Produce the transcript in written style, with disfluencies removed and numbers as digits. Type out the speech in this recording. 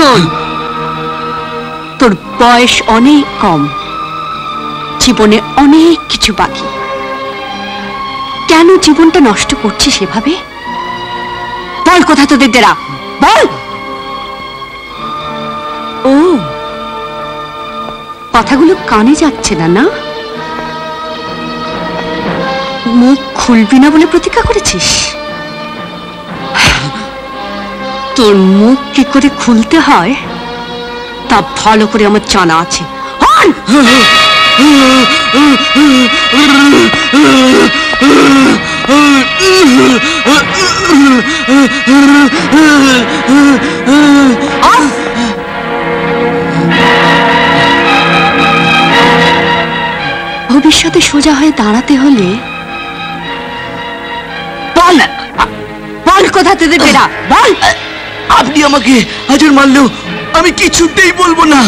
শোন, তোর বয়স অনেক কম, জীবনে অনেক কিছু বাকি। কেন জীবনটা নষ্ট করছিস সেভাবে? বল কোথা তোদের ডেরা, বল। ও, কথাগুলো কানে যাচ্ছে না, না? মুখ খুলবি না বলে প্রতিজ্ঞা করেছিস? তোর মুখ কি করে খুলতে হয় তা ভালো করে আমার জানা আছে। ভবিষ্যতে সোজা হয়ে দাঁড়াতে হলে বল, বল কোথা থেকে বেরা, বল। আপনি আমাকে হাজার মারলেও আমি কিছুতেই বলবো না।